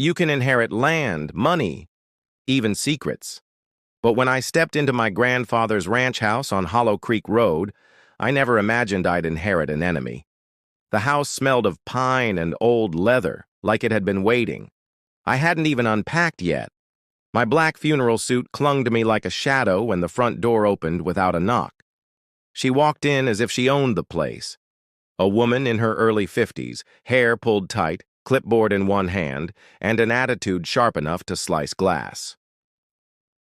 You can inherit land, money, even secrets. But when I stepped into my grandfather's ranch house on Hollow Creek Road, I never imagined I'd inherit an enemy. The house smelled of pine and old leather, like it had been waiting. I hadn't even unpacked yet. My black funeral suit clung to me like a shadow when the front door opened without a knock. She walked in as if she owned the place. A woman in her early 50s, hair pulled tight, clipboard in one hand, and an attitude sharp enough to slice glass.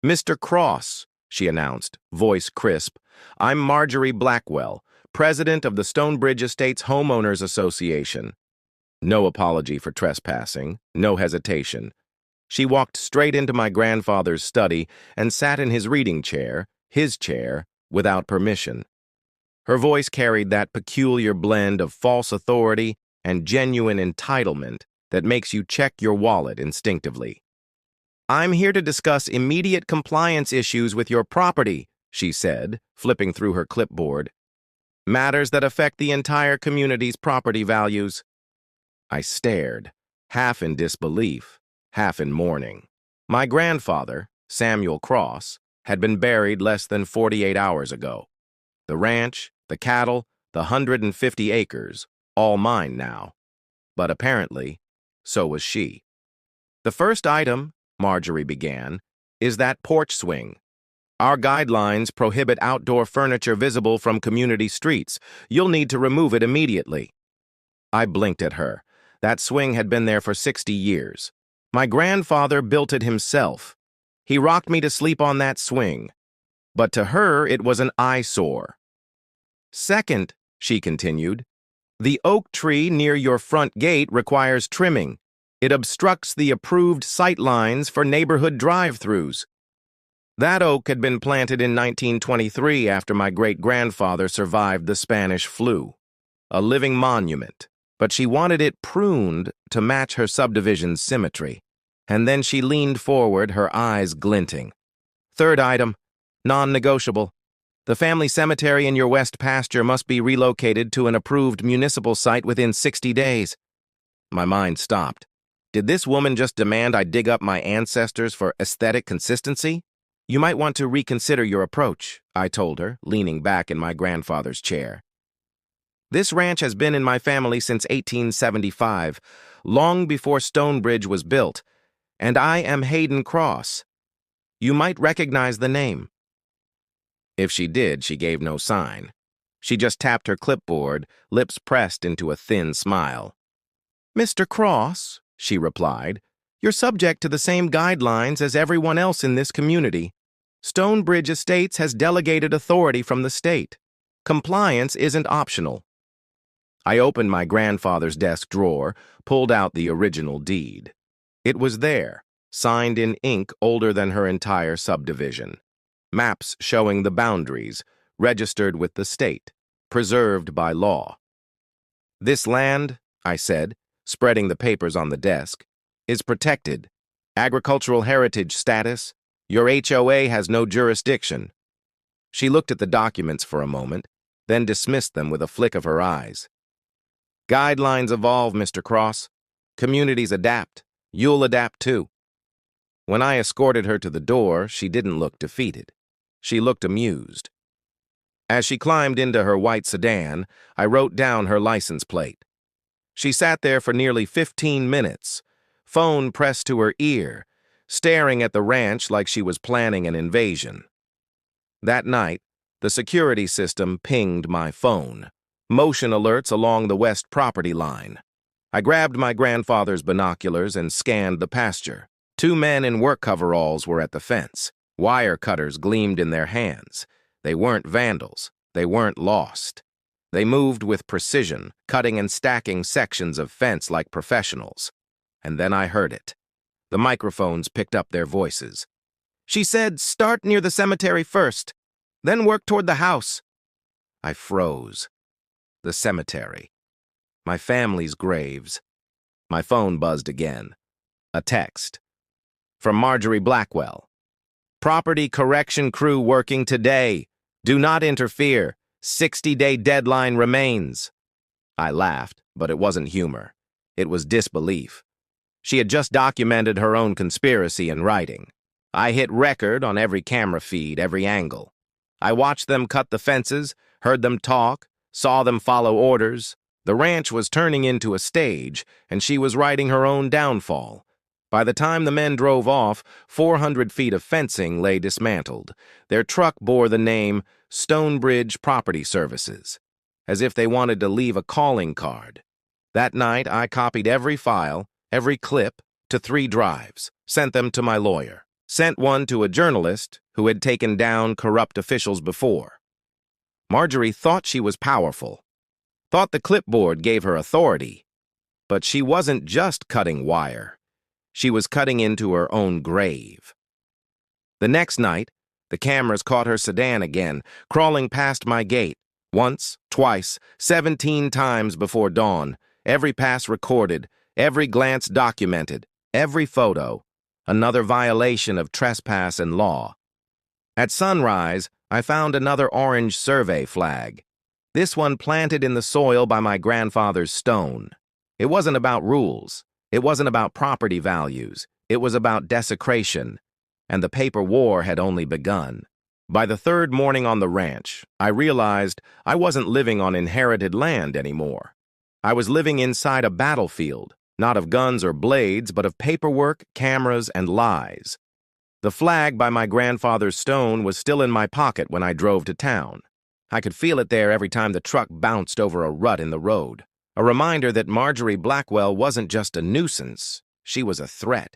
"Mr. Cross," she announced, voice crisp, "I'm Marjorie Blackwell, president of the Stonebridge Estates Homeowners Association." No apology for trespassing, no hesitation. She walked straight into my grandfather's study and sat in his reading chair, his chair, without permission. Her voice carried that peculiar blend of false authority and genuine entitlement that makes you check your wallet instinctively. "I'm here to discuss immediate compliance issues with your property," she said, flipping through her clipboard. "Matters that affect the entire community's property values." I stared, half in disbelief, half in mourning. My grandfather, Samuel Cross, had been buried less than 48 hours ago. The ranch, the cattle, the 150 acres, all mine now. But apparently, so was she. "The first item," Marjorie began, "is that porch swing. Our guidelines prohibit outdoor furniture visible from community streets. You'll need to remove it immediately." I blinked at her. That swing had been there for 60 years. My grandfather built it himself. He rocked me to sleep on that swing. But to her, it was an eyesore. "Second," she continued, "the oak tree near your front gate requires trimming. It obstructs the approved sight lines for neighborhood drive-thrus." That oak had been planted in 1923 after my great-grandfather survived the Spanish flu. A living monument, but she wanted it pruned to match her subdivision's symmetry. And then she leaned forward, her eyes glinting. "Third item, non-negotiable. The family cemetery in your west pasture must be relocated to an approved municipal site within 60 days. My mind stopped. Did this woman just demand I dig up my ancestors for aesthetic consistency? "You might want to reconsider your approach," I told her, leaning back in my grandfather's chair. "This ranch has been in my family since 1875, long before Stonebridge was built, and I am Hayden Cross. You might recognize the name." If she did, she gave no sign. She just tapped her clipboard, lips pressed into a thin smile. "Mr. Cross," she replied, "you're subject to the same guidelines as everyone else in this community. Stonebridge Estates has delegated authority from the state. Compliance isn't optional." I opened my grandfather's desk drawer, pulled out the original deed. It was there, signed in ink older than her entire subdivision. Maps showing the boundaries, registered with the state, preserved by law. "This land," I said, spreading the papers on the desk, "is protected. Agricultural heritage status. Your HOA has no jurisdiction." She looked at the documents for a moment, then dismissed them with a flick of her eyes. "Guidelines evolve, Mr. Cross. Communities adapt. You'll adapt too." When I escorted her to the door, she didn't look defeated. She looked amused. As she climbed into her white sedan, I wrote down her license plate. She sat there for nearly 15 minutes, phone pressed to her ear, staring at the ranch like she was planning an invasion. That night, the security system pinged my phone. Motion alerts along the west property line. I grabbed my grandfather's binoculars and scanned the pasture. 2 men in work coveralls were at the fence. Wire cutters gleamed in their hands. They weren't vandals. They weren't lost. They moved with precision, cutting and stacking sections of fence like professionals. And then I heard it. The microphones picked up their voices. "She said, start near the cemetery first, then work toward the house." I froze. The cemetery. My family's graves. My phone buzzed again. A text. From Marjorie Blackwell. "Property correction crew working today. Do not interfere. 60-day deadline remains." I laughed, but it wasn't humor. It was disbelief. She had just documented her own conspiracy in writing. I hit record on every camera feed, every angle. I watched them cut the fences, heard them talk, saw them follow orders. The ranch was turning into a stage, and she was writing her own downfall. By the time the men drove off, 400 feet of fencing lay dismantled. Their truck bore the name Stonebridge Property Services, as if they wanted to leave a calling card. That night, I copied every file, every clip, to 3 drives, sent them to my lawyer, sent one to a journalist who had taken down corrupt officials before. Marjorie thought she was powerful, thought the clipboard gave her authority, but she wasn't just cutting wire. She was cutting into her own grave. The next night, the cameras caught her sedan again, crawling past my gate, once, twice, 17 times before dawn, every pass recorded, every glance documented, every photo, another violation of trespass and law. At sunrise, I found another orange survey flag, this one planted in the soil by my grandfather's stone. It wasn't about rules. It wasn't about property values. It was about desecration, and the paper war had only begun. By the 3rd morning on the ranch, I realized I wasn't living on inherited land anymore. I was living inside a battlefield, not of guns or blades, but of paperwork, cameras, and lies. The flag by my grandfather's stone was still in my pocket when I drove to town. I could feel it there every time the truck bounced over a rut in the road. A reminder that Marjorie Blackwell wasn't just a nuisance, she was a threat.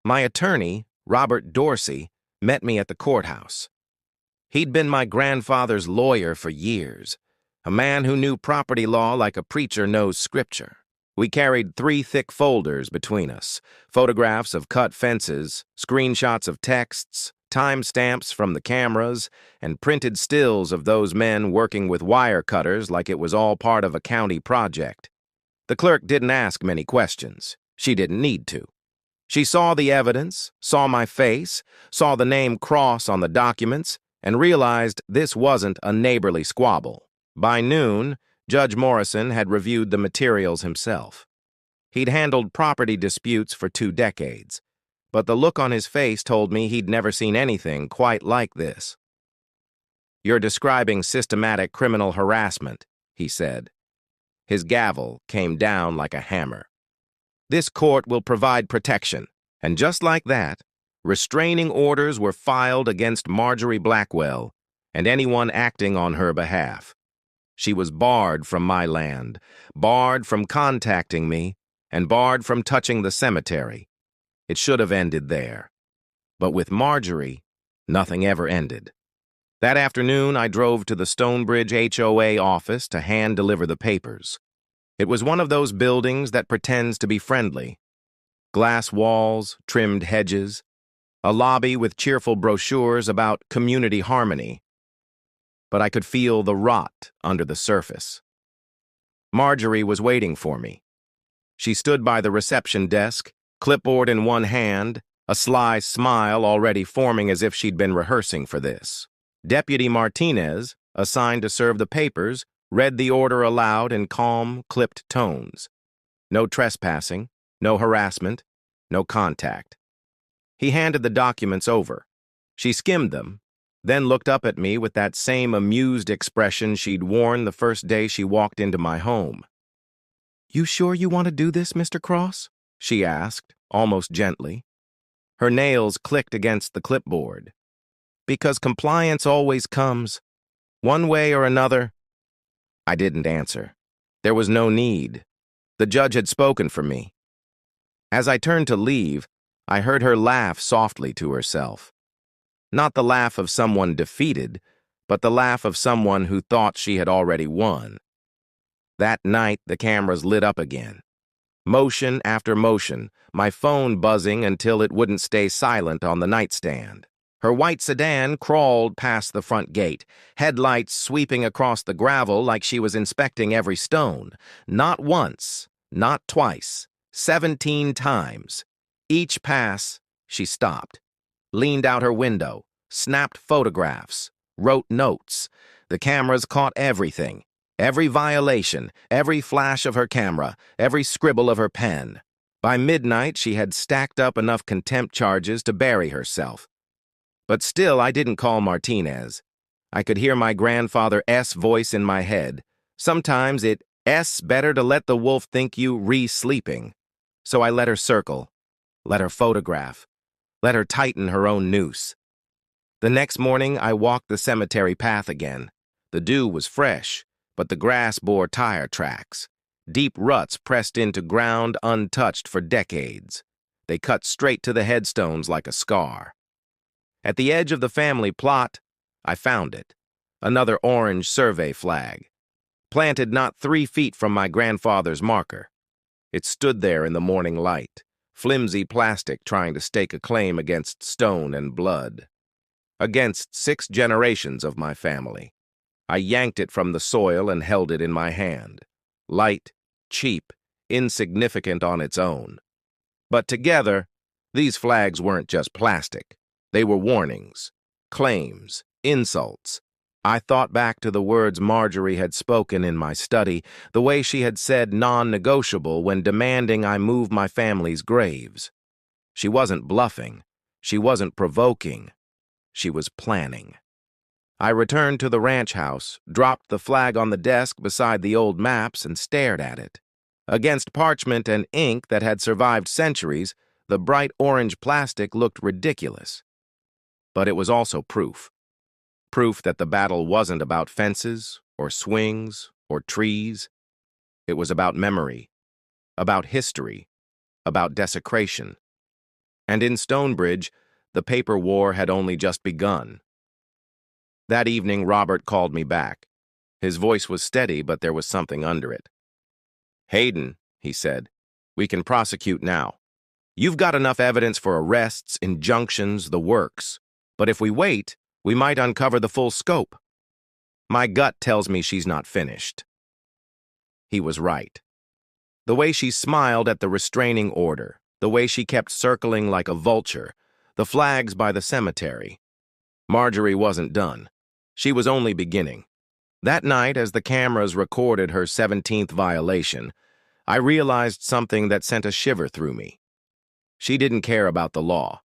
My attorney, Robert Dorsey, met me at the courthouse. He'd been my grandfather's lawyer for years, a man who knew property law like a preacher knows scripture. We carried 3 thick folders between us, photographs of cut fences, screenshots of texts, timestamps from the cameras, and printed stills of those men working with wire cutters like it was all part of a county project. The clerk didn't ask many questions. She didn't need to. She saw the evidence, saw my face, saw the name Cross on the documents, and realized this wasn't a neighborly squabble. By noon, Judge Morrison had reviewed the materials himself. He'd handled property disputes for 2 decades. But the look on his face told me he'd never seen anything quite like this. "You're describing systematic criminal harassment," he said. His gavel came down like a hammer. "This court will provide protection." And just like that, restraining orders were filed against Marjorie Blackwell and anyone acting on her behalf. She was barred from my land, barred from contacting me, and barred from touching the cemetery. It should have ended there. But with Marjorie, nothing ever ended. That afternoon, I drove to the Stonebridge HOA office to hand-deliver the papers. It was one of those buildings that pretends to be friendly. Glass walls, trimmed hedges, a lobby with cheerful brochures about community harmony. But I could feel the rot under the surface. Marjorie was waiting for me. She stood by the reception desk, clipboard in one hand, a sly smile already forming as if she'd been rehearsing for this. Deputy Martinez, assigned to serve the papers, read the order aloud in calm, clipped tones. No trespassing, no harassment, no contact. He handed the documents over. She skimmed them, then looked up at me with that same amused expression she'd worn the first day she walked into my home. "You sure you want to do this, Mr. Cross?" she asked, almost gently. Her nails clicked against the clipboard. "Because compliance always comes, one way or another." I didn't answer. There was no need. The judge had spoken for me. As I turned to leave, I heard her laugh softly to herself. Not the laugh of someone defeated, but the laugh of someone who thought she had already won. That night, the cameras lit up again. Motion after motion, my phone buzzing until it wouldn't stay silent on the nightstand. Her white sedan crawled past the front gate, headlights sweeping across the gravel like she was inspecting every stone. Not once, not twice, 17 times. Each pass, she stopped, leaned out her window, snapped photographs, wrote notes. The cameras caught everything. Every violation, every flash of her camera, every scribble of her pen. By midnight, she had stacked up enough contempt charges to bury herself. But still, I didn't call Martinez. I could hear my grandfather's voice in my head. Sometimes it's better to let the wolf think you re-sleeping. So I let her circle, let her photograph, let her tighten her own noose. The next morning, I walked the cemetery path again. The dew was fresh, but the grass bore tire tracks. Deep ruts pressed into ground untouched for decades. They cut straight to the headstones like a scar. At the edge of the family plot, I found it. Another orange survey flag, planted not 3 feet from my grandfather's marker. It stood there in the morning light, flimsy plastic trying to stake a claim against stone and blood. Against 6 generations of my family. I yanked it from the soil and held it in my hand. Light, cheap, insignificant on its own. But together, these flags weren't just plastic. They were warnings, claims, insults. I thought back to the words Marjorie had spoken in my study, the way she had said non-negotiable when demanding I move my family's graves. She wasn't bluffing. She wasn't provoking. She was planning. I returned to the ranch house, dropped the flag on the desk beside the old maps, and stared at it. Against parchment and ink that had survived centuries, the bright orange plastic looked ridiculous. But it was also proof. Proof that the battle wasn't about fences, or swings, or trees. It was about memory, about history, about desecration. And in Stonebridge, the paper war had only just begun. That evening, Robert called me back. His voice was steady, but there was something under it. "Hayden," he said, "we can prosecute now. You've got enough evidence for arrests, injunctions, the works. But if we wait, we might uncover the full scope. My gut tells me she's not finished." He was right. The way she smiled at the restraining order, the way she kept circling like a vulture, the flags by the cemetery. Marjorie wasn't done. She was only beginning. That night, as the cameras recorded her 17th violation, I realized something that sent a shiver through me. She didn't care about the law.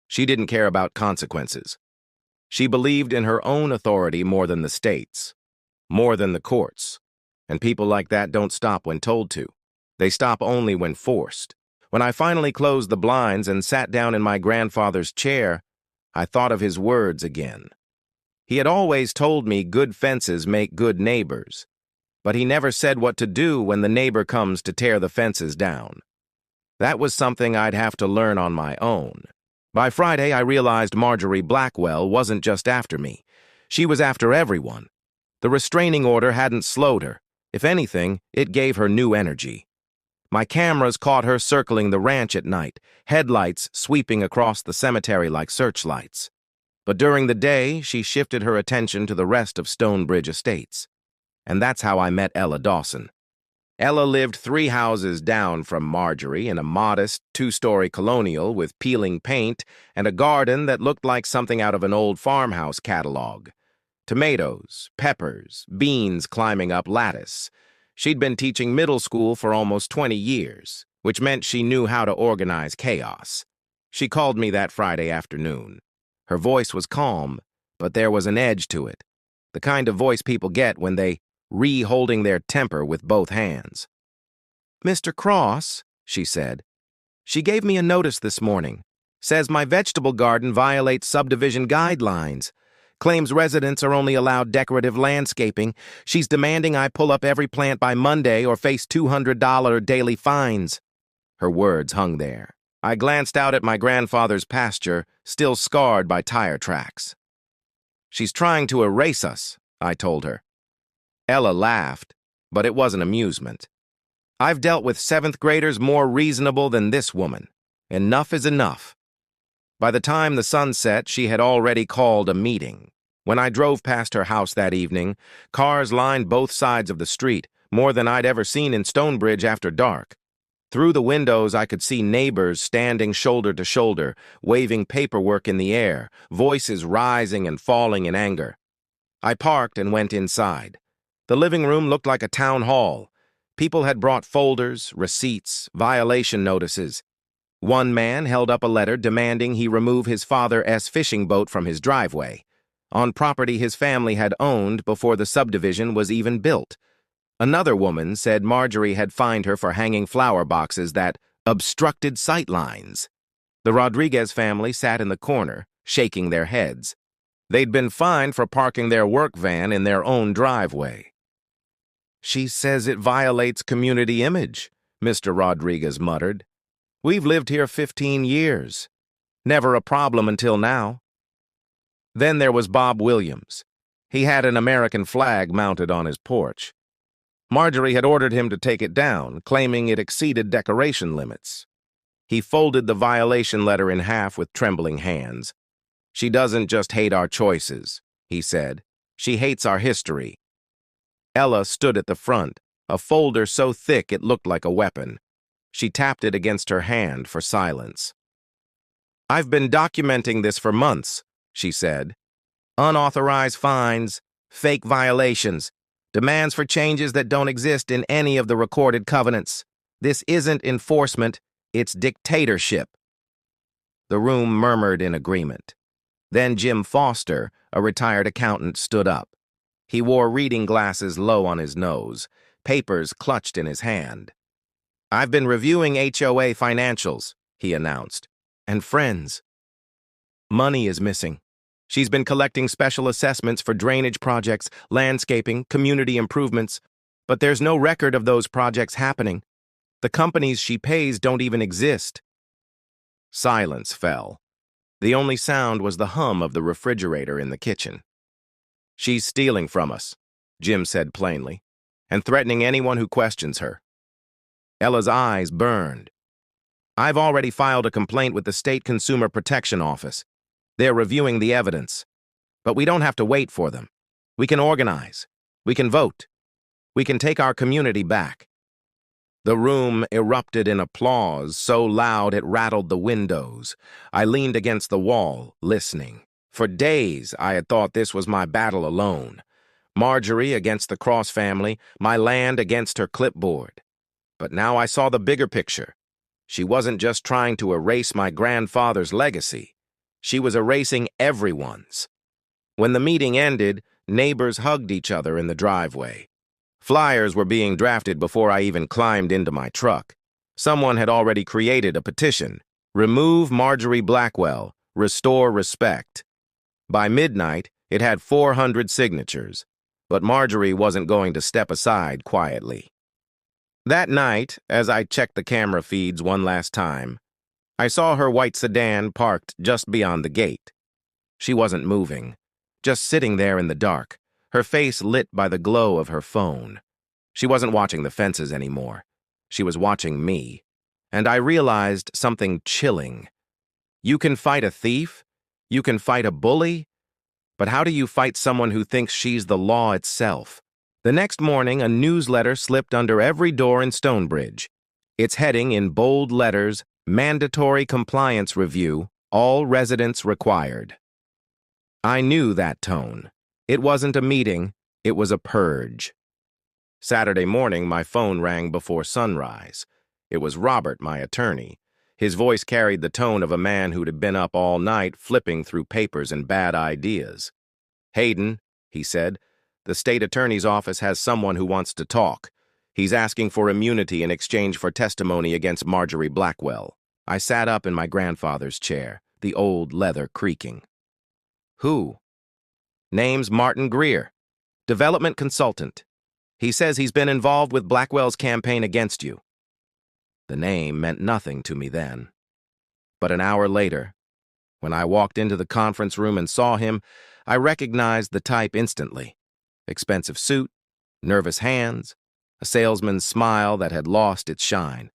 She didn't care about consequences. She believed in her own authority more than the state's, more than the courts. And people like that don't stop when told to. They stop only when forced. When I finally closed the blinds and sat down in my grandfather's chair, I thought of his words again. He had always told me good fences make good neighbors, but he never said what to do when the neighbor comes to tear the fences down. That was something I'd have to learn on my own. By Friday, I realized Marjorie Blackwell wasn't just after me. She was after everyone. The restraining order hadn't slowed her. If anything, it gave her new energy. My cameras caught her circling the ranch at night, headlights sweeping across the cemetery like searchlights. But during the day, she shifted her attention to the rest of Stonebridge Estates. And that's how I met Ella Dawson. Ella lived 3 houses down from Marjorie in a modest 2-story colonial with peeling paint and a garden that looked like something out of an old farmhouse catalog. Tomatoes, peppers, beans climbing up lattice. She'd been teaching middle school for almost 20 years, which meant she knew how to organize chaos. She called me that Friday afternoon. Her voice was calm, but there was an edge to it, the kind of voice people get when they holding their temper with both hands. "Mr. Cross," she said, "she gave me a notice this morning. Says my vegetable garden violates subdivision guidelines. Claims residents are only allowed decorative landscaping. She's demanding I pull up every plant by Monday or face $200 daily fines." Her words hung there. I glanced out at my grandfather's pasture, still scarred by tire tracks. "She's trying to erase us," I told her. Ella laughed, but it wasn't amusement. "I've dealt with 7th graders more reasonable than this woman. Enough is enough." By the time the sun set, she had already called a meeting. When I drove past her house that evening, cars lined both sides of the street, more than I'd ever seen in Stonebridge after dark. Through the windows, I could see neighbors standing shoulder to shoulder, waving paperwork in the air, voices rising and falling in anger. I parked and went inside. The living room looked like a town hall. People had brought folders, receipts, violation notices. One man held up a letter demanding he remove his father's fishing boat from his driveway, on property his family had owned before the subdivision was even built. Another woman said Marjorie had fined her for hanging flower boxes that obstructed sight lines. The Rodriguez family sat in the corner, shaking their heads. They'd been fined for parking their work van in their own driveway. "She says it violates community image," Mr. Rodriguez muttered. "We've lived here 15 years. Never a problem until now." Then there was Bob Williams. He had an American flag mounted on his porch. Marjorie had ordered him to take it down, claiming it exceeded decoration limits. He folded the violation letter in half with trembling hands. "She doesn't just hate our choices," he said. "She hates our history." Ella stood at the front, a folder so thick it looked like a weapon. She tapped it against her hand for silence. "I've been documenting this for months," she said. "Unauthorized fines, fake violations, demands for changes that don't exist in any of the recorded covenants. This isn't enforcement, it's dictatorship." The room murmured in agreement. Then Jim Foster, a retired accountant, stood up. He wore reading glasses low on his nose, papers clutched in his hand. "I've been reviewing HOA financials," he announced. "And friends, money is missing. She's been collecting special assessments for drainage projects, landscaping, community improvements, but there's no record of those projects happening. The companies she pays don't even exist." Silence fell. The only sound was the hum of the refrigerator in the kitchen. "She's stealing from us," Jim said plainly, "and threatening anyone who questions her." Ella's eyes burned. "I've already filed a complaint with the State Consumer Protection Office. They're reviewing the evidence. But we don't have to wait for them. We can organize. We can vote. We can take our community back." The room erupted in applause so loud it rattled the windows. I leaned against the wall, listening. For days, I had thought this was my battle alone. Marjorie against the Cross family, my land against her clipboard. But now I saw the bigger picture. She wasn't just trying to erase my grandfather's legacy. She was erasing everyone's. When the meeting ended, neighbors hugged each other in the driveway. Flyers were being drafted before I even climbed into my truck. Someone had already created a petition. "Remove Marjorie Blackwell. Restore respect." By midnight, it had 400 signatures, but Marjorie wasn't going to step aside quietly. That night, as I checked the camera feeds one last time, I saw her white sedan parked just beyond the gate. She wasn't moving, just sitting there in the dark, her face lit by the glow of her phone. She wasn't watching the fences anymore. She was watching me, and I realized something chilling. You can fight a thief, you can fight a bully, but how do you fight someone who thinks she's the law itself? The next morning, a newsletter slipped under every door in Stonebridge. Its heading in bold letters, "Mandatory Compliance Review, All Residents Required." I knew that tone. It wasn't a meeting, it was a purge. Saturday morning, my phone rang before sunrise. It was Robert, my attorney. His voice carried the tone of a man who'd been up all night flipping through papers and bad ideas. "Hayden," he said, "the state attorney's office has someone who wants to talk. He's asking for immunity in exchange for testimony against Marjorie Blackwell." I sat up in my grandfather's chair, the old leather creaking. "Who?" "Name's Martin Greer, development consultant. He says he's been involved with Blackwell's campaign against you." The name meant nothing to me then. But an hour later, when I walked into the conference room and saw him, I recognized the type instantly. Expensive suit, nervous hands, a salesman's smile that had lost its shine.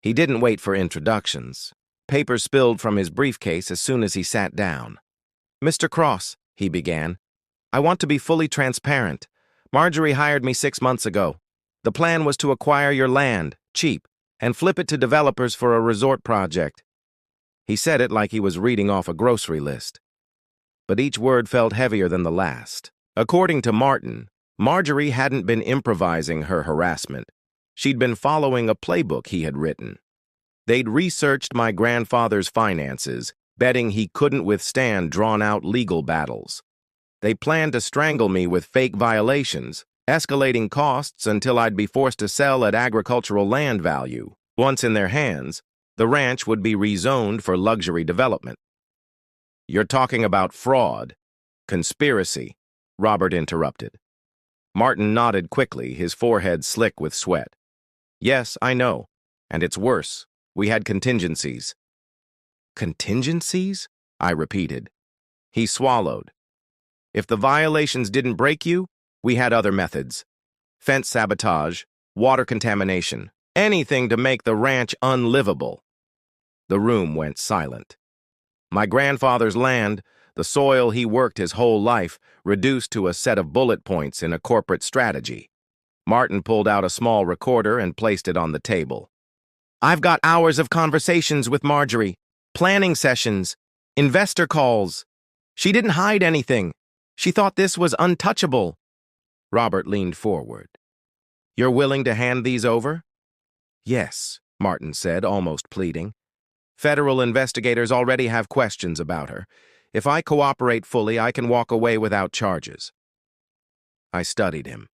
He didn't wait for introductions. Papers spilled from his briefcase as soon as he sat down. "Mr. Cross," he began, "I want to be fully transparent. Marjorie hired me 6 months ago. The plan was to acquire your land, cheap, and flip it to developers for a resort project." He said it like he was reading off a grocery list. But each word felt heavier than the last. According to Martin, Marjorie hadn't been improvising her harassment. She'd been following a playbook he had written. They'd researched my grandfather's finances, betting he couldn't withstand drawn-out legal battles. They planned to strangle me with fake violations, escalating costs until I'd be forced to sell at agricultural land value. Once in their hands, the ranch would be rezoned for luxury development. "You're talking about fraud, conspiracy," Robert interrupted. Martin nodded quickly, his forehead slick with sweat. "Yes, I know. And it's worse. We had contingencies." "Contingencies?" I repeated. He swallowed. "If the violations didn't break you, we had other methods. Fence sabotage, water contamination, anything to make the ranch unlivable." The room went silent. My grandfather's land, the soil he worked his whole life, reduced to a set of bullet points in a corporate strategy. Martin pulled out a small recorder and placed it on the table. "I've got hours of conversations with Marjorie, planning sessions, investor calls. She didn't hide anything. She thought this was untouchable." Robert leaned forward. "You're willing to hand these over?" "Yes," Martin said, almost pleading. "Federal investigators already have questions about her. If I cooperate fully, I can walk away without charges." I studied him.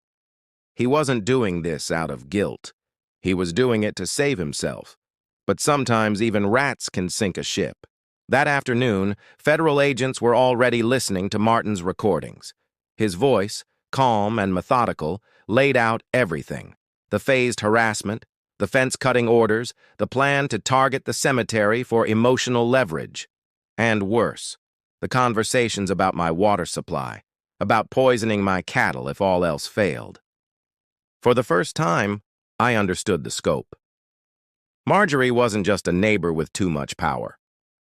He wasn't doing this out of guilt. He was doing it to save himself. But sometimes even rats can sink a ship. That afternoon, federal agents were already listening to Martin's recordings. His voice, calm and methodical, laid out everything: the phased harassment, the fence-cutting orders, the plan to target the cemetery for emotional leverage. And worse, the conversations about my water supply, about poisoning my cattle if all else failed. For the first time, I understood the scope. Marjorie wasn't just a neighbor with too much power.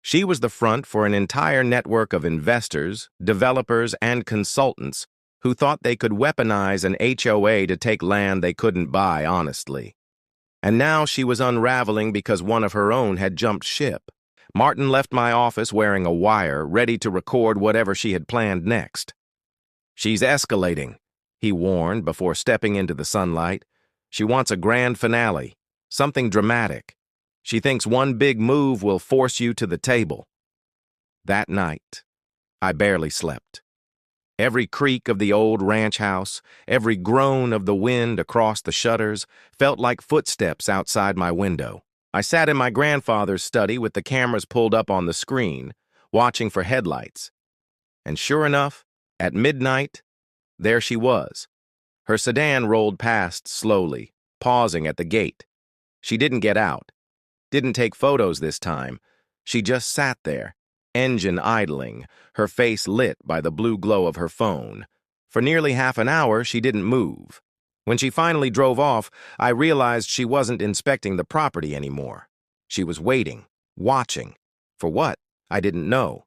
She was the front for an entire network of investors, developers, and consultants who thought they could weaponize an HOA to take land they couldn't buy honestly. And now she was unraveling because one of her own had jumped ship. Martin left my office wearing a wire, ready to record whatever she had planned next. "She's escalating," he warned before stepping into the sunlight. "She wants a grand finale, something dramatic. She thinks one big move will force you to the table." That night, I barely slept. Every creak of the old ranch house, every groan of the wind across the shutters felt like footsteps outside my window. I sat in my grandfather's study with the cameras pulled up on the screen, watching for headlights. And sure enough, at midnight, there she was. Her sedan rolled past slowly, pausing at the gate. She didn't get out, didn't take photos this time. She just sat there, engine idling, her face lit by the blue glow of her phone. For nearly half an hour, she didn't move. When she finally drove off, I realized she wasn't inspecting the property anymore. She was waiting, watching. For what? I didn't know.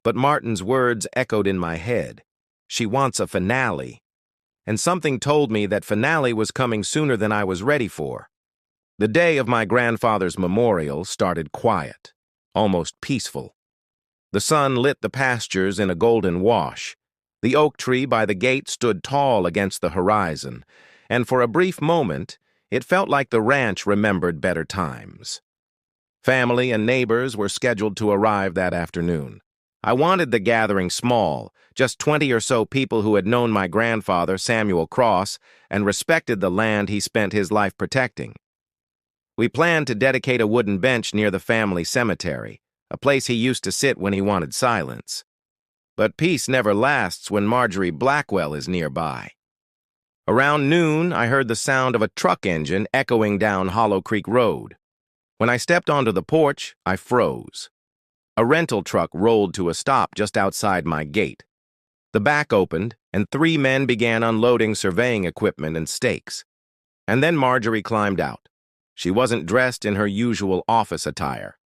But Martin's words echoed in my head. She wants a finale. And something told me that finale was coming sooner than I was ready for. The day of my grandfather's memorial started quiet, almost peaceful. The sun lit the pastures in a golden wash. The oak tree by the gate stood tall against the horizon, and for a brief moment, it felt like the ranch remembered better times. Family and neighbors were scheduled to arrive that afternoon. I wanted the gathering small, just 20 or so people who had known my grandfather, Samuel Cross, and respected the land he spent his life protecting. We planned to dedicate a wooden bench near the family cemetery, a place he used to sit when he wanted silence. But peace never lasts when Marjorie Blackwell is nearby. Around noon, I heard the sound of a truck engine echoing down Hollow Creek Road. When I stepped onto the porch, I froze. A rental truck rolled to a stop just outside my gate. The back opened, and 3 men began unloading surveying equipment and stakes. And then Marjorie climbed out. She wasn't dressed in her usual office attire.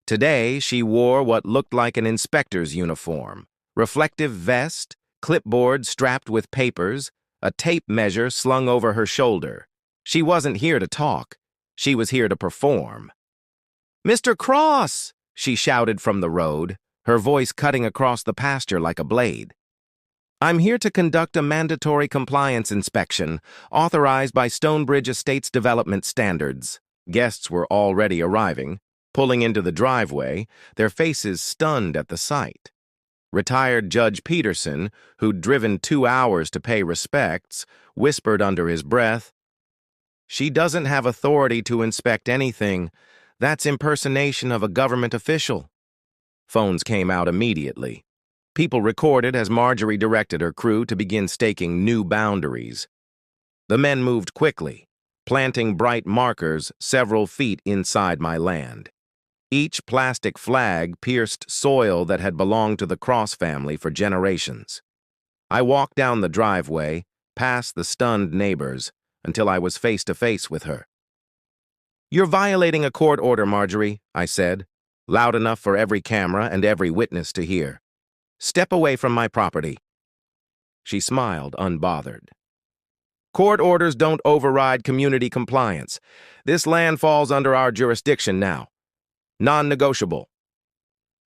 Today, she wore what looked like an inspector's uniform, reflective vest, clipboard strapped with papers, a tape measure slung over her shoulder. She wasn't here to talk. She was here to perform. "Mr. Cross!" she shouted from the road, her voice cutting across the pasture like a blade. I'm here to conduct a mandatory compliance inspection, authorized by Stonebridge Estates development standards. Guests were already arriving, pulling into the driveway, their faces stunned at the sight. Retired Judge Peterson, who'd driven 2 hours to pay respects, whispered under his breath, "She doesn't have authority to inspect anything. That's impersonation of a government official." Phones came out immediately. People recorded as Marjorie directed her crew to begin staking new boundaries. The men moved quickly, planting bright markers several feet inside my land. Each plastic flag pierced soil that had belonged to the Cross family for generations. I walked down the driveway, past the stunned neighbors, until I was face to face with her. "You're violating a court order, Marjorie," I said, loud enough for every camera and every witness to hear. "Step away from my property." She smiled, unbothered. "Court orders don't override community compliance. This land falls under our jurisdiction now. Non-negotiable."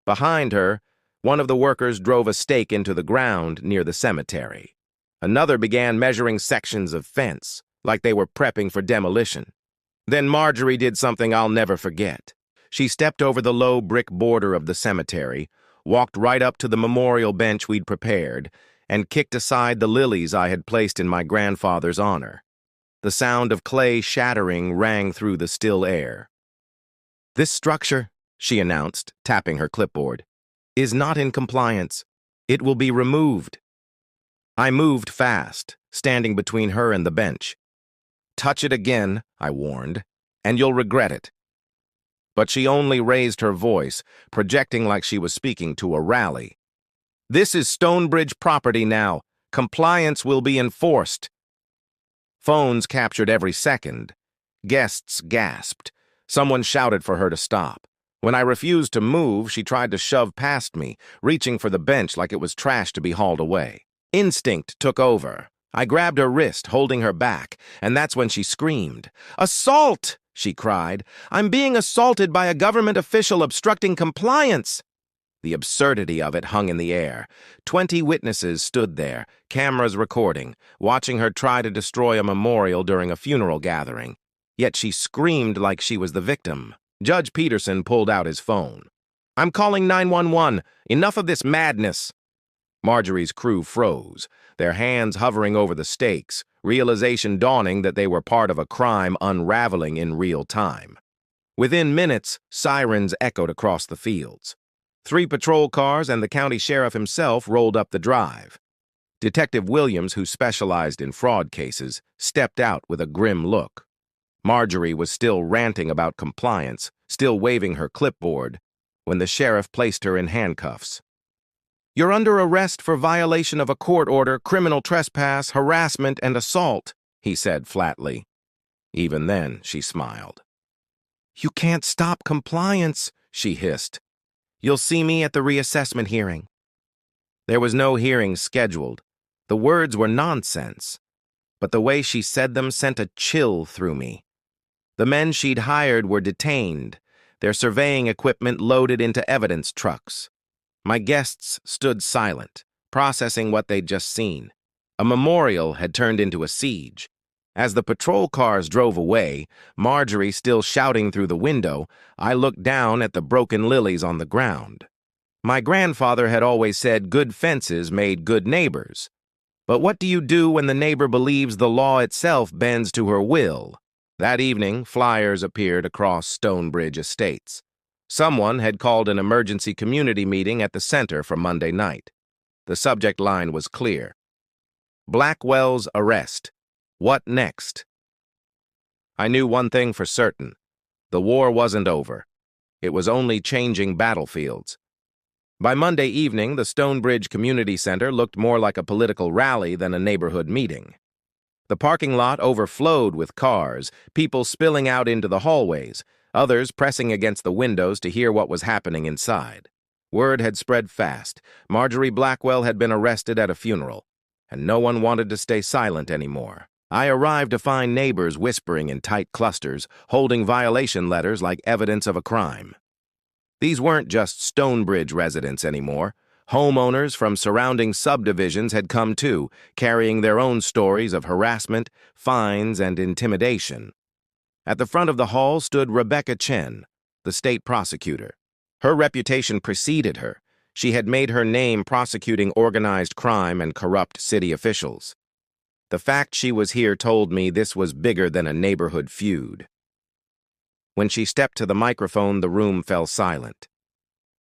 Behind her, one of the workers drove a stake into the ground near the cemetery. Another began measuring sections of fence, like they were prepping for demolition. Then Marjorie did something I'll never forget. She stepped over the low brick border of the cemetery, walked right up to the memorial bench we'd prepared, and kicked aside the lilies I had placed in my grandfather's honor. The sound of clay shattering rang through the still air. "This structure," she announced, tapping her clipboard, "is not in compliance. It will be removed." I moved fast, standing between her and the bench. "Touch it again," I warned, "and you'll regret it." But she only raised her voice, projecting like she was speaking to a rally. "This is Stonebridge property now. Compliance will be enforced." Phones captured every second. Guests gasped. Someone shouted for her to stop. When I refused to move, she tried to shove past me, reaching for the bench like it was trash to be hauled away. Instinct took over. I grabbed her wrist, holding her back, and that's when she screamed. "Assault!" she cried. "I'm being assaulted by a government official obstructing compliance." The absurdity of it hung in the air. 20 witnesses stood there, cameras recording, watching her try to destroy a memorial during a funeral gathering. Yet she screamed like she was the victim. Judge Peterson pulled out his phone. "I'm calling 911. Enough of this madness." Marjorie's crew froze, their hands hovering over the stakes, realization dawning that they were part of a crime unraveling in real time. Within minutes, sirens echoed across the fields. 3 patrol cars and the county sheriff himself rolled up the drive. Detective Williams, who specialized in fraud cases, stepped out with a grim look. Marjorie was still ranting about compliance, still waving her clipboard, when the sheriff placed her in handcuffs. "You're under arrest for violation of a court order, criminal trespass, harassment, and assault," he said flatly. Even then, she smiled. "You can't stop compliance," she hissed. "You'll see me at the reassessment hearing." There was no hearing scheduled. The words were nonsense, but the way she said them sent a chill through me. The men she'd hired were detained, their surveying equipment loaded into evidence trucks. My guests stood silent, processing what they'd just seen. A memorial had turned into a siege. As the patrol cars drove away, Marjorie still shouting through the window, I looked down at the broken lilies on the ground. My grandfather had always said good fences made good neighbors. But what do you do when the neighbor believes the law itself bends to her will? That evening, flyers appeared across Stonebridge Estates. Someone had called an emergency community meeting at the center for Monday night. The subject line was clear. Blackwell's arrest. What next? I knew one thing for certain. The war wasn't over. It was only changing battlefields. By Monday evening, the Stonebridge Community Center looked more like a political rally than a neighborhood meeting. The parking lot overflowed with cars, people spilling out into the hallways, others pressing against the windows to hear what was happening inside. Word had spread fast. Marjorie Blackwell had been arrested at a funeral, and no one wanted to stay silent anymore. I arrived to find neighbors whispering in tight clusters, holding violation letters like evidence of a crime. These weren't just Stonebridge residents anymore. Homeowners from surrounding subdivisions had come too, carrying their own stories of harassment, fines, and intimidation. At the front of the hall stood Rebecca Chen, the state prosecutor. Her reputation preceded her. She had made her name prosecuting organized crime and corrupt city officials. The fact she was here told me this was bigger than a neighborhood feud. When she stepped to the microphone, the room fell silent.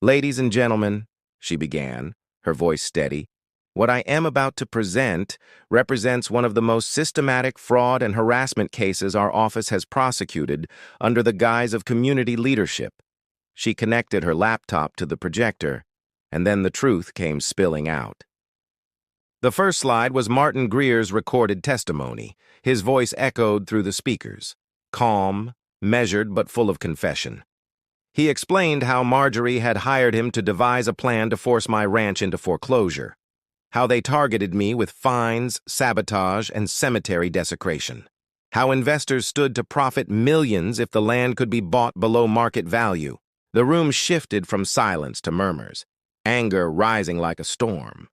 "Ladies and gentlemen," she began, her voice steady, "what I am about to present represents one of the most systematic fraud and harassment cases our office has prosecuted under the guise of community leadership." She connected her laptop to the projector, and then the truth came spilling out. The first slide was Martin Greer's recorded testimony. His voice echoed through the speakers, calm, measured but full of confession. He explained how Marjorie had hired him to devise a plan to force my ranch into foreclosure, how they targeted me with fines, sabotage, and cemetery desecration, how investors stood to profit millions if the land could be bought below market value. The room shifted from silence to murmurs, anger rising like a storm.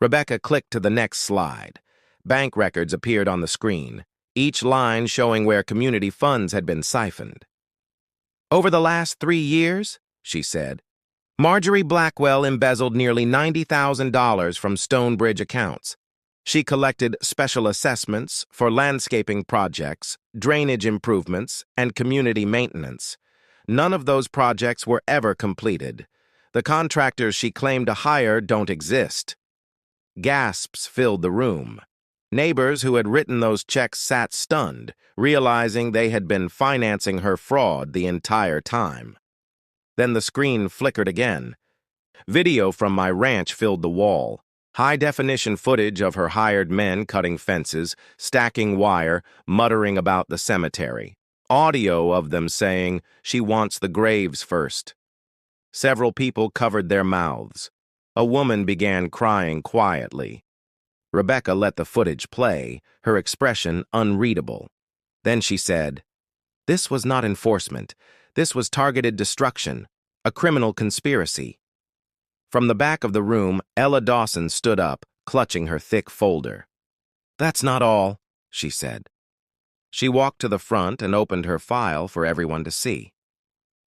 Rebecca clicked to the next slide. Bank records appeared on the screen, each line showing where community funds had been siphoned. "Over the last 3 years," she said, "Marjorie Blackwell embezzled nearly $90,000 from Stonebridge accounts. She collected special assessments for landscaping projects, drainage improvements, and community maintenance. None of those projects were ever completed. The contractors she claimed to hire don't exist." Gasps filled the room. Neighbors who had written those checks sat stunned, realizing they had been financing her fraud the entire time. Then the screen flickered again. Video from my ranch filled the wall. High-definition footage of her hired men cutting fences, stacking wire, muttering about the cemetery. Audio of them saying, "She wants the graves first." Several people covered their mouths. A woman began crying quietly. Rebecca let the footage play, her expression unreadable. Then she said, "This was not enforcement. This was targeted destruction, a criminal conspiracy." From the back of the room, Ella Dawson stood up, clutching her thick folder. "That's not all," she said. She walked to the front and opened her file for everyone to see.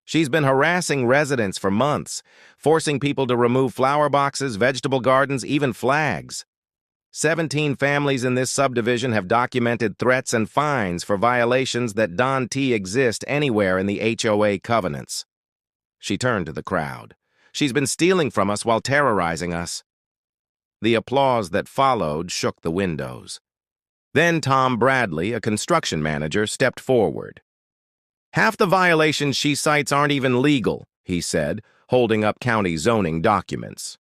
"She's been harassing residents for months, forcing people to remove flower boxes, vegetable gardens, even flags. 17 families in this subdivision have documented threats and fines for violations that don't exist anywhere in the HOA covenants." She turned to the crowd. "She's been stealing from us while terrorizing us." The applause that followed shook the windows. Then Tom Bradley, a construction manager, stepped forward. "Half the violations she cites aren't even legal," he said, holding up county zoning documents.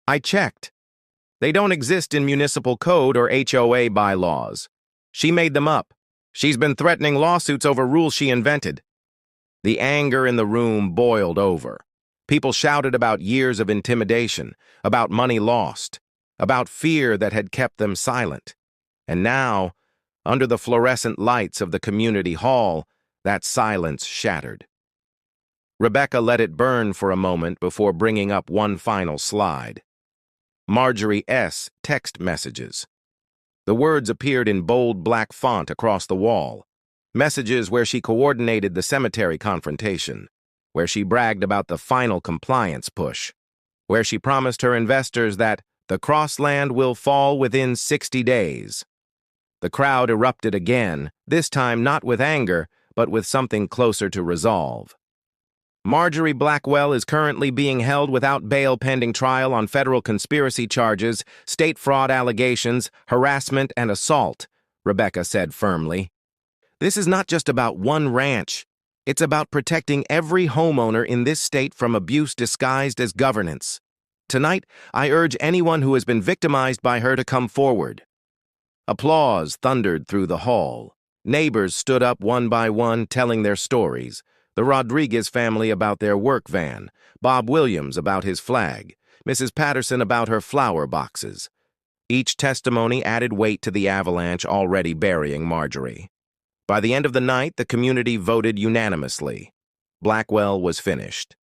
"I checked. They don't exist in municipal code or HOA bylaws. She made them up. She's been threatening lawsuits over rules she invented." The anger in the room boiled over. People shouted about years of intimidation, about money lost, about fear that had kept them silent. And now, under the fluorescent lights of the community hall, that silence shattered. Rebecca let it burn for a moment before bringing up one final slide. Marjorie S. text messages. The words appeared in bold black font across the wall. Messages where she coordinated the cemetery confrontation, where she bragged about the final compliance push, where she promised her investors that the Crossland will fall within 60 days. The crowd erupted again, this time not with anger, but with something closer to resolve. Marjorie Blackwell is currently being held without bail pending trial on federal conspiracy charges, state fraud allegations, harassment, and assault, Rebecca said firmly. "This is not just about one ranch. It's about protecting every homeowner in this state from abuse disguised as governance. Tonight, I urge anyone who has been victimized by her to come forward." Applause thundered through the hall. Neighbors stood up one by one, telling their stories. The Rodriguez family about their work van, Bob Williams about his flag, Mrs. Patterson about her flower boxes. Each testimony added weight to the avalanche already burying Marjorie. By the end of the night, the community voted unanimously. Blackwell was finished.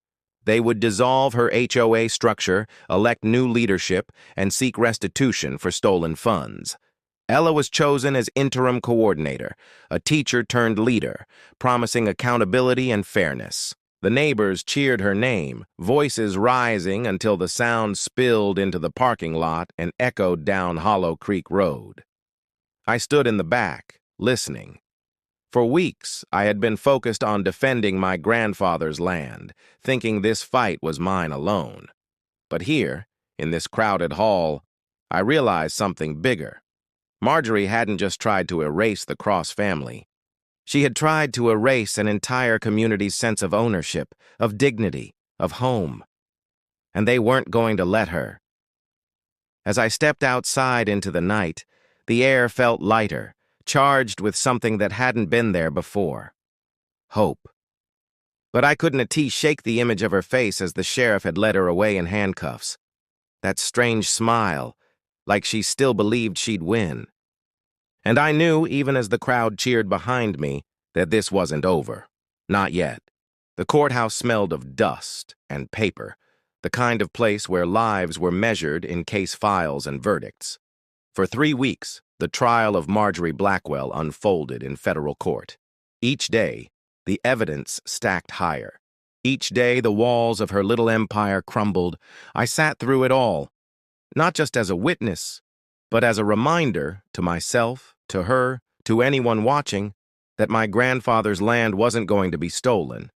They would dissolve her HOA structure, elect new leadership, and seek restitution for stolen funds. Ella was chosen as interim coordinator, a teacher turned leader, promising accountability and fairness. The neighbors cheered her name, voices rising until the sound spilled into the parking lot and echoed down Hollow Creek Road. I stood in the back, listening. For weeks, I had been focused on defending my grandfather's land, thinking this fight was mine alone. But here, in this crowded hall, I realized something bigger. Marjorie hadn't just tried to erase the Cross family. She had tried to erase an entire community's sense of ownership, of dignity, of home. And they weren't going to let her. As I stepped outside into the night, the air felt lighter, charged with something that hadn't been there before. Hope. But I couldn't shake the image of her face as the sheriff had led her away in handcuffs. That strange smile, like she still believed she'd win. And I knew, even as the crowd cheered behind me, that this wasn't over. Not yet. The courthouse smelled of dust and paper, the kind of place where lives were measured in case files and verdicts. For 3 weeks, the trial of Marjorie Blackwell unfolded in federal court. Each day, the evidence stacked higher. Each day, the walls of her little empire crumbled. I sat through it all, not just as a witness, but as a reminder to myself, to her, to anyone watching, that my grandfather's land wasn't going to be stolen.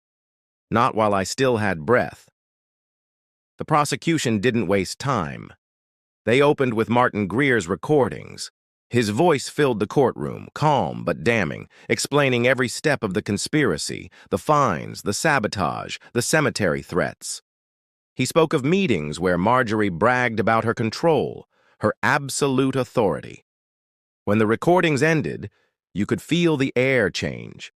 Not while I still had breath. The prosecution didn't waste time. They opened with Martin Greer's recordings. His voice filled the courtroom, calm but damning, explaining every step of the conspiracy, the fines, the sabotage, the cemetery threats. He spoke of meetings where Marjorie bragged about her control, her absolute authority. When the recordings ended, you could feel the air change.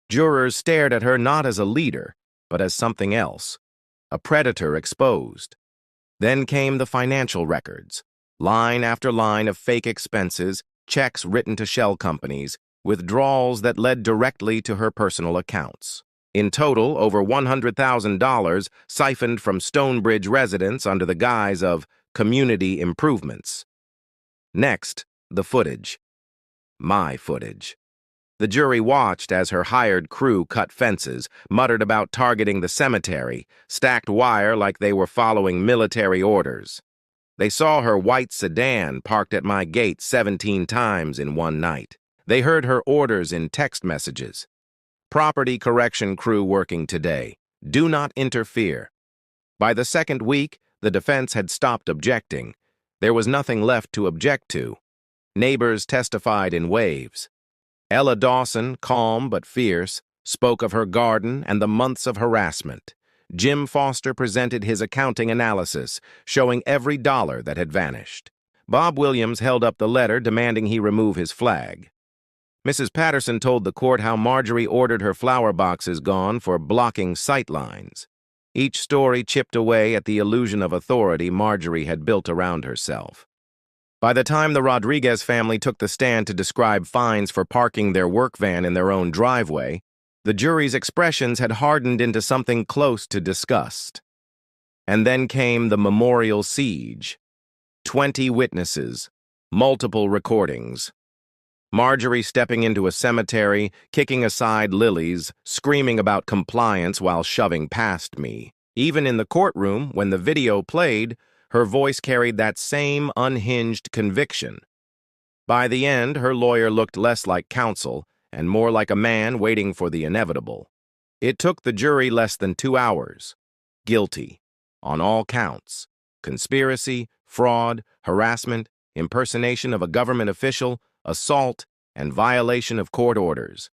Jurors stared at her not as a leader, but as something else, a predator exposed. Then came the financial records, line after line of fake expenses, checks written to shell companies, withdrawals that led directly to her personal accounts. In total, over $100,000 siphoned from Stonebridge residents under the guise of community improvements. Next, the footage. My footage. The jury watched as her hired crew cut fences, muttered about targeting the cemetery, stacked wire like they were following military orders. They saw her white sedan parked at my gate 17 times in one night. They heard her orders in text messages. Property correction crew working today. Do not interfere. By the second week, the defense had stopped objecting. There was nothing left to object to. Neighbors testified in waves. Ella Dawson, calm but fierce, spoke of her garden and the months of harassment. Jim Foster presented his accounting analysis, showing every dollar that had vanished. Bob Williams held up the letter demanding he remove his flag. Mrs. Patterson told the court how Marjorie ordered her flower boxes gone for blocking sight lines. Each story chipped away at the illusion of authority Marjorie had built around herself. By the time the Rodriguez family took the stand to describe fines for parking their work van in their own driveway, the jury's expressions had hardened into something close to disgust. And then came the memorial siege. 20 witnesses, multiple recordings. Marjorie stepping into a cemetery, kicking aside lilies, screaming about compliance while shoving past me. Even in the courtroom, when the video played, her voice carried that same unhinged conviction. By the end, her lawyer looked less like counsel and more like a man waiting for the inevitable. It took the jury less than 2 hours. Guilty, on all counts. Conspiracy, fraud, harassment, impersonation of a government official, assault, and violation of court orders.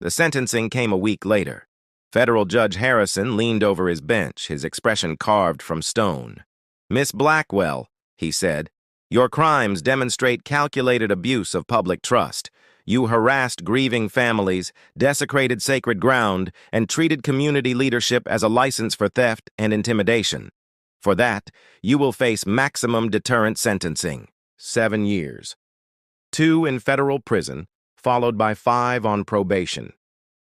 The sentencing came a week later. Federal Judge Harrison leaned over his bench, his expression carved from stone. "Miss Blackwell," he said, "your crimes demonstrate calculated abuse of public trust. You harassed grieving families, desecrated sacred ground, and treated community leadership as a license for theft and intimidation. For that, you will face maximum deterrent sentencing, 7 years. 2 in federal prison, followed by 5 on probation.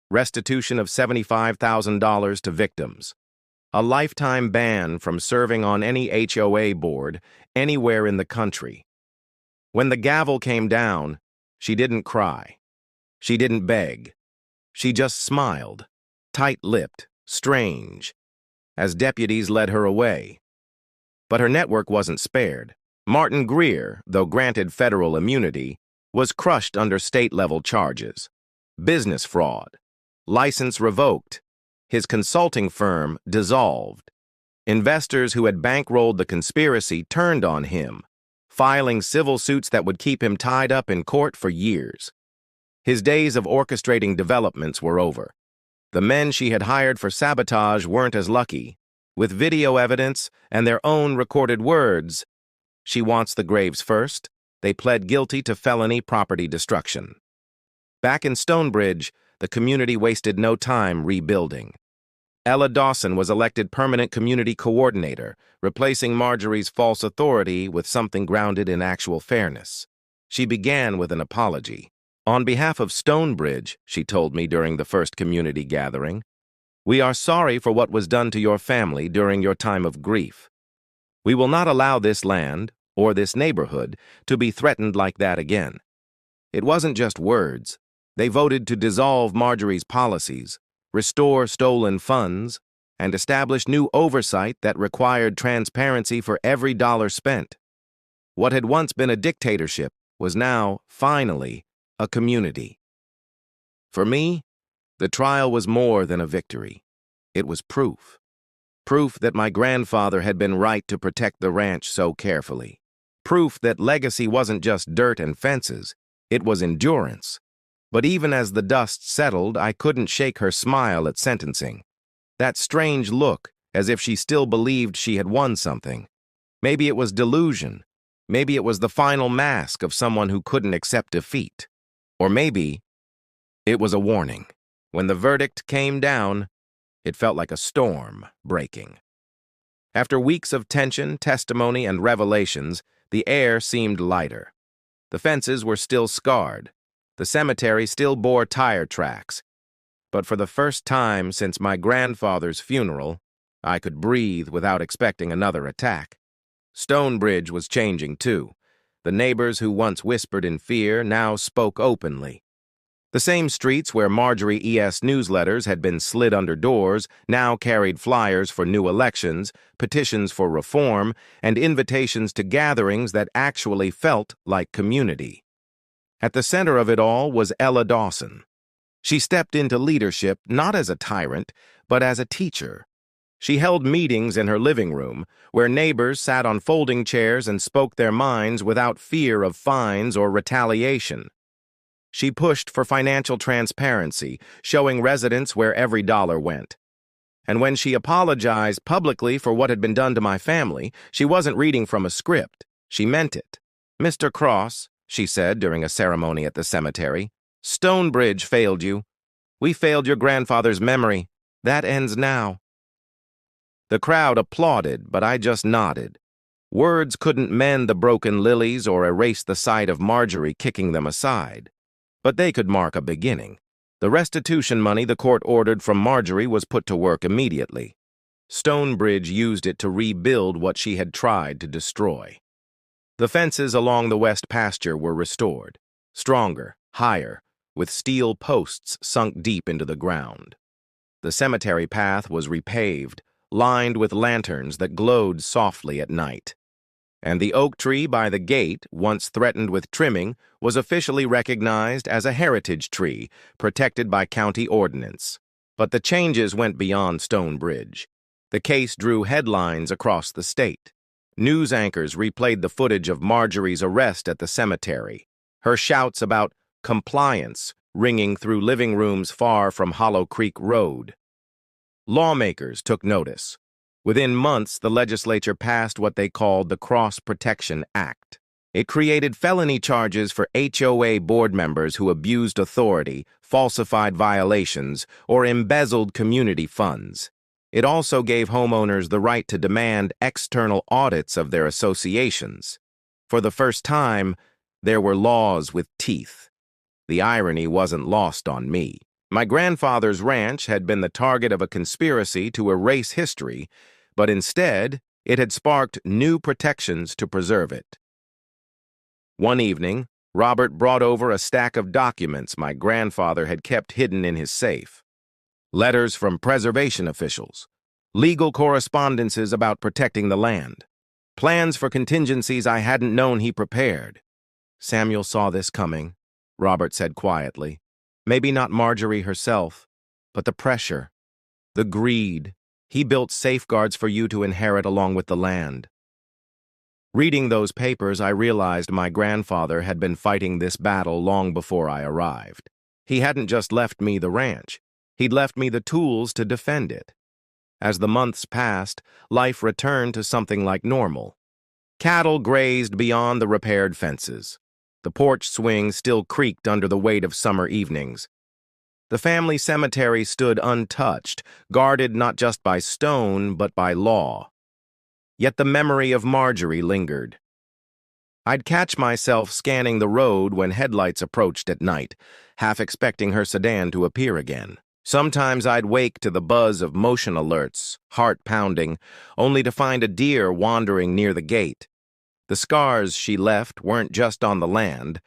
Restitution of $75,000 to victims. a lifetime ban from serving on any HOA board anywhere in the country. When the gavel came down, she didn't cry. She didn't beg. She just smiled, tight-lipped, strange, as deputies led her away. But her network wasn't spared. Martin Greer, though granted federal immunity, was crushed under state-level charges. Business fraud, license revoked, his consulting firm dissolved. Investors who had bankrolled the conspiracy turned on him, filing civil suits that would keep him tied up in court for years. His days of orchestrating developments were over. The men she had hired for sabotage weren't as lucky. With video evidence and their own recorded words, "She wants the graves first," they pled guilty to felony property destruction. Back in Stonebridge, the community wasted no time rebuilding. Ella Dawson was elected permanent community coordinator, replacing Marjorie's false authority with something grounded in actual fairness. She began with an apology. "On behalf of Stonebridge," she told me during the first community gathering, "we are sorry for what was done to your family during your time of grief. We will not allow this land, or this neighborhood, to be threatened like that again." It wasn't just words. They voted to dissolve Marjorie's policies, restore stolen funds, and establish new oversight that required transparency for every dollar spent. What had once been a dictatorship was now, finally, a community. For me, the trial was more than a victory. It was proof. Proof that my grandfather had been right to protect the ranch so carefully. Proof that legacy wasn't just dirt and fences, it was endurance. But even as the dust settled, I couldn't shake her smile at sentencing. That strange look, as if she still believed she had won something. Maybe it was delusion. Maybe it was the final mask of someone who couldn't accept defeat. Or maybe it was a warning. When the verdict came down, it felt like a storm breaking. After weeks of tension, testimony, and revelations, the air seemed lighter. The fences were still scarred. The cemetery still bore tire tracks. But for the first time since my grandfather's funeral, I could breathe without expecting another attack. Stonebridge was changing too. The neighbors who once whispered in fear now spoke openly. The same streets where Marjorie E.S. newsletters had been slid under doors now carried flyers for new elections, petitions for reform, and invitations to gatherings that actually felt like community. At the center of it all was Ella Dawson. She stepped into leadership not as a tyrant, but as a teacher. She held meetings in her living room, where neighbors sat on folding chairs and spoke their minds without fear of fines or retaliation. She pushed for financial transparency, showing residents where every dollar went. And when she apologized publicly for what had been done to my family, she wasn't reading from a script. She meant it. "Mr. Cross," she said during a ceremony at the cemetery, "Stonebridge failed you. We failed your grandfather's memory. That ends now." The crowd applauded, but I just nodded. Words couldn't mend the broken lilies or erase the sight of Marjorie kicking them aside. But they could mark a beginning. The restitution money the court ordered from Marjorie was put to work immediately. Stonebridge used it to rebuild what she had tried to destroy. The fences along the west pasture were restored, stronger, higher, with steel posts sunk deep into the ground. The cemetery path was repaved, lined with lanterns that glowed softly at night. And the oak tree by the gate, once threatened with trimming, was officially recognized as a heritage tree, protected by county ordinance. But the changes went beyond Stonebridge. The case drew headlines across the state. News anchors replayed the footage of Marjorie's arrest at the cemetery, her shouts about compliance ringing through living rooms far from Hollow Creek Road. Lawmakers took notice. Within months, the legislature passed what they called the Cross Protection Act. It created felony charges for HOA board members who abused authority, falsified violations, or embezzled community funds. It also gave homeowners the right to demand external audits of their associations. For the first time, there were laws with teeth. The irony wasn't lost on me. My grandfather's ranch had been the target of a conspiracy to erase history, but instead, it had sparked new protections to preserve it. One evening, Robert brought over a stack of documents my grandfather had kept hidden in his safe. Letters from preservation officials, legal correspondences about protecting the land, plans for contingencies I hadn't known he prepared. Samuel saw this coming, Robert said quietly. Maybe not Marjorie herself, but the pressure, the greed. He built safeguards for you to inherit along with the land. Reading those papers, I realized my grandfather had been fighting this battle long before I arrived. He hadn't just left me the ranch. He'd left me the tools to defend it. As the months passed, life returned to something like normal. Cattle grazed beyond the repaired fences. The porch swing still creaked under the weight of summer evenings. The family cemetery stood untouched, guarded not just by stone, but by law. Yet the memory of Marjorie lingered. I'd catch myself scanning the road when headlights approached at night, half expecting her sedan to appear again. Sometimes I'd wake to the buzz of motion alerts, heart pounding, only to find a deer wandering near the gate. The scars she left weren't just on the land.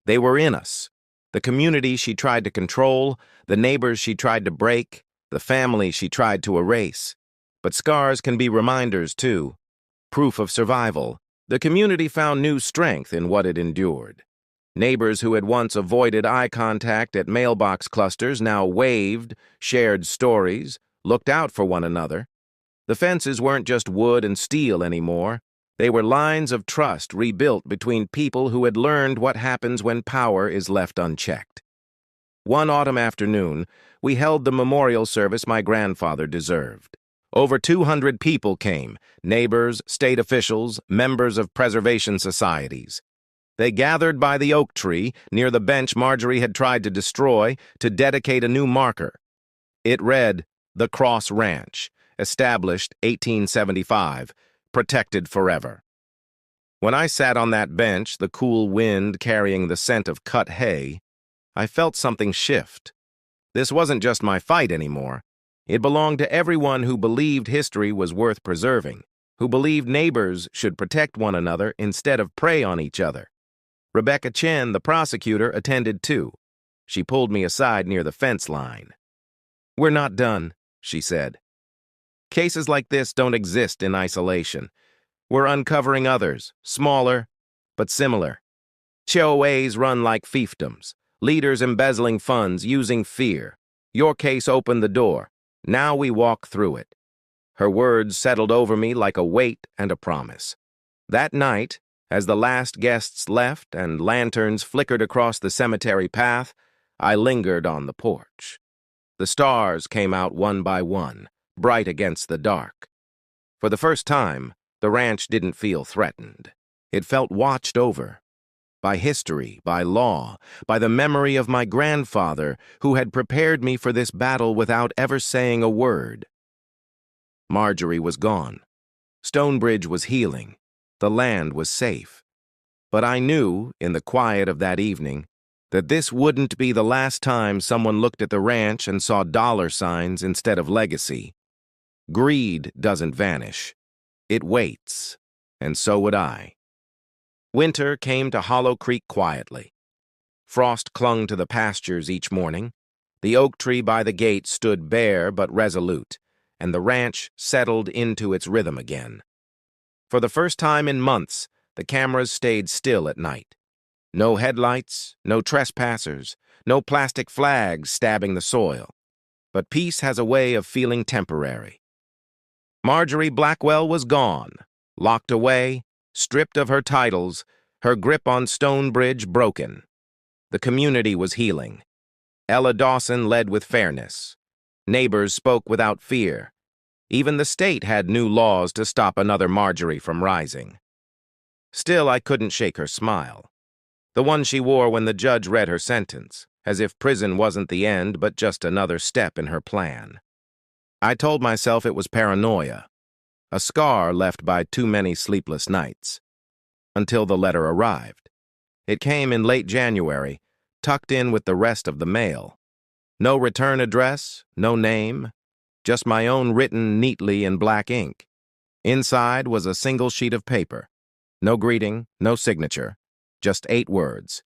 They were in us. The community she tried to control, the neighbors she tried to break, the family she tried to erase. But scars can be reminders, too. Proof of survival. The community found new strength in what it endured. Neighbors who had once avoided eye contact at mailbox clusters now waved, shared stories, looked out for one another. The fences weren't just wood and steel anymore. They were lines of trust rebuilt between people who had learned what happens when power is left unchecked. One autumn afternoon, we held the memorial service my grandfather deserved. Over 200 people came, neighbors, state officials, members of preservation societies. They gathered by the oak tree, near the bench Marjorie had tried to destroy, to dedicate a new marker. It read, "The Cross Ranch, established 1875, protected forever." When I sat on that bench, the cool wind carrying the scent of cut hay, I felt something shift. This wasn't just my fight anymore. It belonged to everyone who believed history was worth preserving, who believed neighbors should protect one another instead of prey on each other. Rebecca Chen, the prosecutor, attended too. She pulled me aside near the fence line. "We're not done," she said. "Cases like this don't exist in isolation. We're uncovering others, smaller, but similar. HOAs run like fiefdoms, leaders embezzling funds, using fear. Your case opened the door. Now we walk through it." Her words settled over me like a weight and a promise. That night, as the last guests left and lanterns flickered across the cemetery path, I lingered on the porch. The stars came out one by one, bright against the dark. For the first time, the ranch didn't feel threatened. It felt watched over. By history, by law, by the memory of my grandfather, who had prepared me for this battle without ever saying a word. Marjorie was gone. Stonebridge was healing. The land was safe. But I knew, in the quiet of that evening, that this wouldn't be the last time someone looked at the ranch and saw dollar signs instead of legacy. Greed doesn't vanish. It waits, and so would I. Winter came to Hollow Creek quietly. Frost clung to the pastures each morning. The oak tree by the gate stood bare but resolute, and the ranch settled into its rhythm again. For the first time in months, the cameras stayed still at night. No headlights, no trespassers, no plastic flags stabbing the soil. But peace has a way of feeling temporary. Marjorie Blackwell was gone, locked away, stripped of her titles, her grip on Stonebridge broken. The community was healing. Ella Dawson led with fairness. Neighbors spoke without fear. Even the state had new laws to stop another Marjorie from rising. Still, I couldn't shake her smile. The one she wore when the judge read her sentence, as if prison wasn't the end but just another step in her plan. I told myself it was paranoia, a scar left by too many sleepless nights. Until the letter arrived. It came in late January, tucked in with the rest of the mail. No return address, no name, just my own written neatly in black ink. Inside was a single sheet of paper. No greeting, no signature, just 8 words.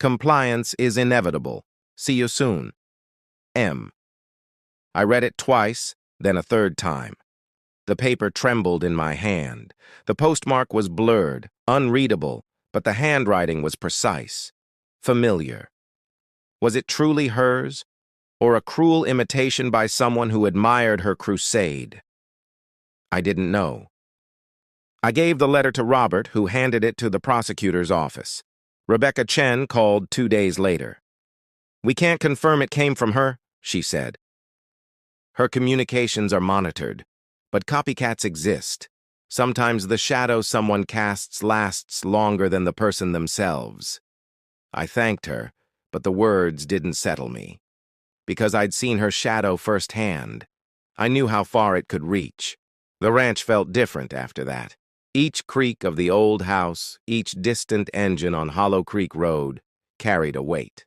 Compliance is inevitable. See you soon. M. I read it twice, then a third time. The paper trembled in my hand. The postmark was blurred, unreadable, but the handwriting was precise, familiar. Was it truly hers, or a cruel imitation by someone who admired her crusade? I didn't know. I gave the letter to Robert, who handed it to the prosecutor's office. Rebecca Chen called 2 days later. "We can't confirm it came from her," she said. "Her communications are monitored, but copycats exist. Sometimes the shadow someone casts lasts longer than the person themselves." I thanked her, but the words didn't settle me. Because I'd seen her shadow firsthand, I knew how far it could reach. The ranch felt different after that. Each creak of the old house, each distant engine on Hollow Creek Road, carried a weight.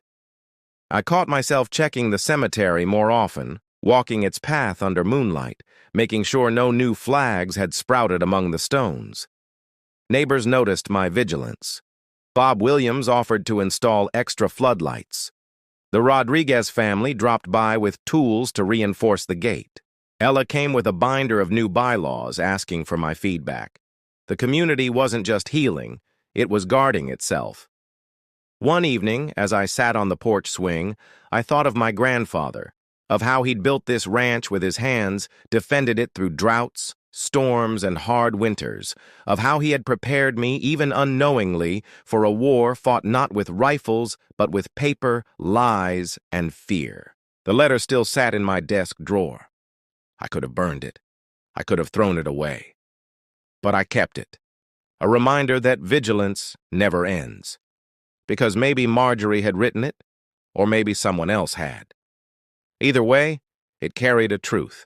I caught myself checking the cemetery more often, walking its path under moonlight, making sure no new flags had sprouted among the stones. Neighbors noticed my vigilance. Bob Williams offered to install extra floodlights. The Rodriguez family dropped by with tools to reinforce the gate. Ella came with a binder of new bylaws asking for my feedback. The community wasn't just healing, it was guarding itself. One evening, as I sat on the porch swing, I thought of my grandfather, of how he'd built this ranch with his hands, defended it through droughts, storms, and hard winters, of how he had prepared me, even unknowingly, for a war fought not with rifles, but with paper, lies, and fear. The letter still sat in my desk drawer. I could have burned it. I could have thrown it away. But I kept it. A reminder that vigilance never ends. Because maybe Marjorie had written it, or maybe someone else had. Either way, it carried a truth.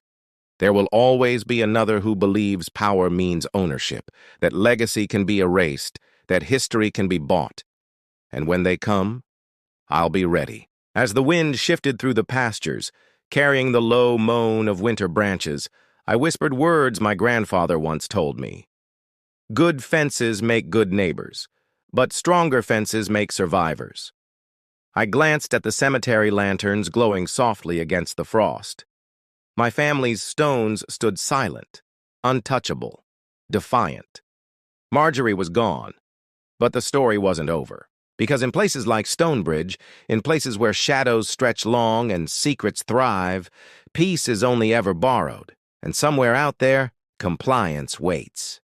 There will always be another who believes power means ownership, that legacy can be erased, that history can be bought. And when they come, I'll be ready. As the wind shifted through the pastures, carrying the low moan of winter branches, I whispered words my grandfather once told me. Good fences make good neighbors, but stronger fences make survivors. I glanced at the cemetery lanterns glowing softly against the frost. My family's stones stood silent, untouchable, defiant. Marjorie was gone, but the story wasn't over. Because in places like Stonebridge, in places where shadows stretch long and secrets thrive, peace is only ever borrowed, and somewhere out there, compliance waits.